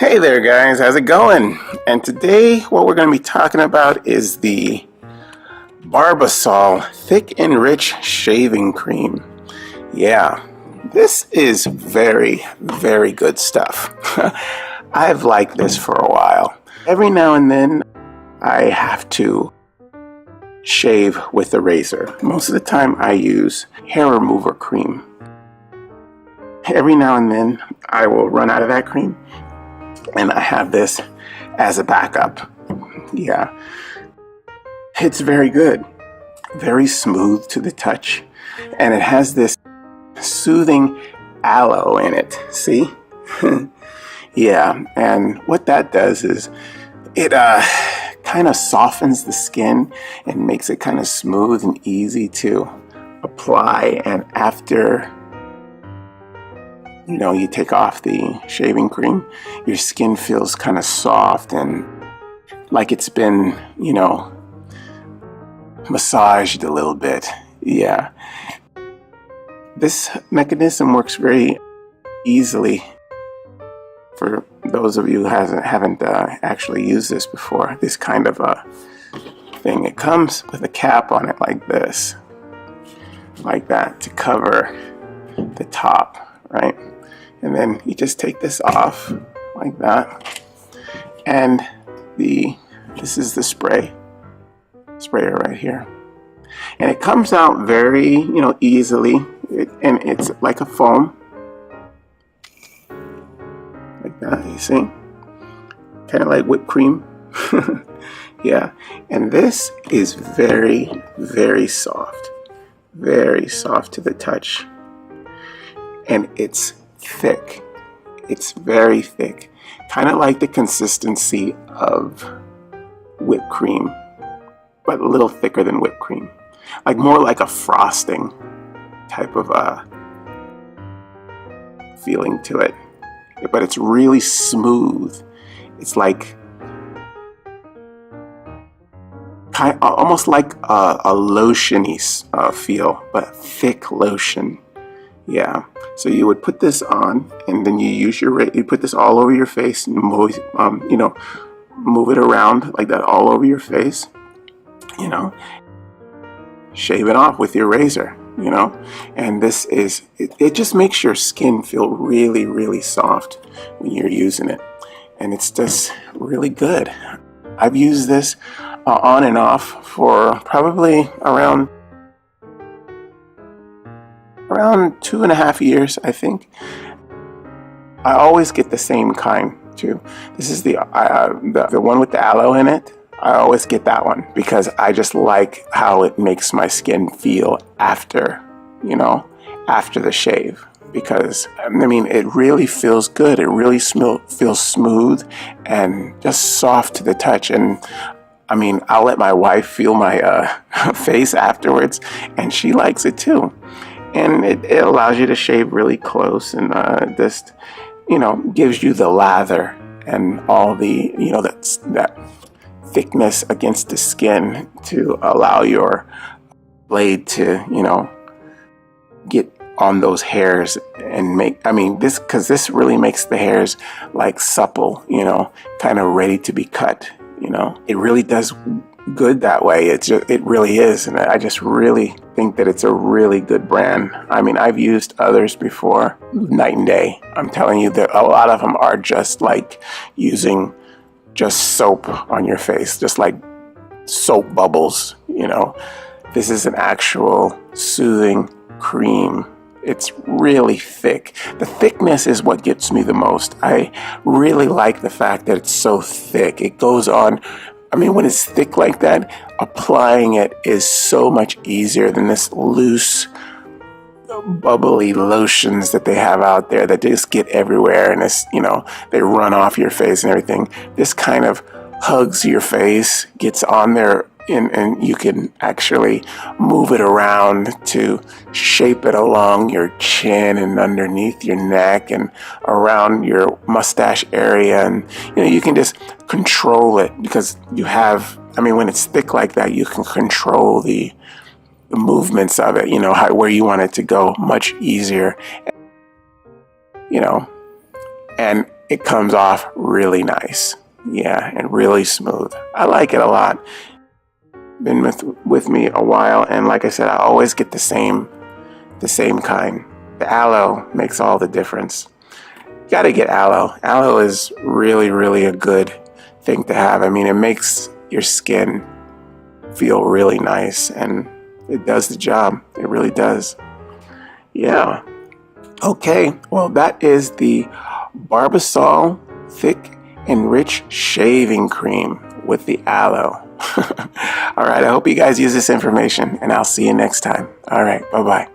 Hey there guys, how's it going? And today what we're going to be talking about is the Barbasol Thick and Rich Shaving Cream. Yeah, this is very, very good stuff. I've liked this for a while. Every now and then I have to shave with a razor. Most of the time I use hair remover cream. Every now and then I will run out of that cream, and I have this as a backup. Yeah, it's very good, very smooth to the touch, and it has this soothing aloe in it. See? Yeah, and what that does is it kind of softens the skin and makes it kind of smooth and easy to apply. And after you take off the shaving cream, your skin feels kind of soft and like it's been, massaged a little bit. Yeah. This mechanism works very easily for those of you who haven't actually used this before. This kind of a thing. It comes with a cap on it like this, like that, to cover the top, right? And then you just take this off like that, and this is the sprayer right here, and it comes out very easily, and it's like a foam like that. You see, kind of like whipped cream. Yeah, and this is very, very soft to the touch, and it's thick. It's very thick, kind of like the consistency of whipped cream, but a little thicker than whipped cream, like more like a frosting type of feeling to it. But it's really smooth. It's like almost like a lotiony feel, but thick lotion. Yeah, so you would put this on, and then you put this all over your face, and move it around like that all over your face. Shave it off with your razor. And this is it just makes your skin feel really, really soft when you're using it, and it's just really good. I've used this on and off for probably around 2.5 years, I think. I always get the same kind too. This is the one with the aloe in it. I always get that one because I just like how it makes my skin feel after the shave. Because it really feels good. It really feels smooth and just soft to the touch. And I'll let my wife feel my face afterwards, and she likes it too. And it allows you to shave really close, and just gives you the lather and all the that thickness against the skin to allow your blade to get on those hairs and make this really makes the hairs like supple, kind of ready to be cut. It really does good that way. It really is, and I just really think that it's a really good brand. I've used others before, night and day. I'm telling you that a lot of them are just like using just soap on your face, just like soap bubbles. This is an actual soothing cream. It's really thick. The thickness is what gets me the most. I really like the fact that it's so thick. It goes on. When it's thick like that, applying it is so much easier than this loose, bubbly lotions that they have out there that just get everywhere, and they run off your face and everything. This kind of hugs your face, gets on there, and you can actually move it around to shape it along your chin and underneath your neck and around your mustache area, and you can just control it because you have when it's thick like that, you can control the movements of it, where you want it to go much easier, and it comes off really nice. Yeah, and really smooth. I like it a lot. Been with me a while, and like I said, I always get the same kind. The aloe makes all the difference. You gotta get aloe. Aloe is really, really a good thing to have. I mean, it makes your skin feel really nice, and it does the job. It really does. Yeah. Okay, well, that is the Barbasol Thick and Rich Shaving Cream with the aloe. All right, I hope you guys use this information, and I'll see you next time. All right, bye-bye.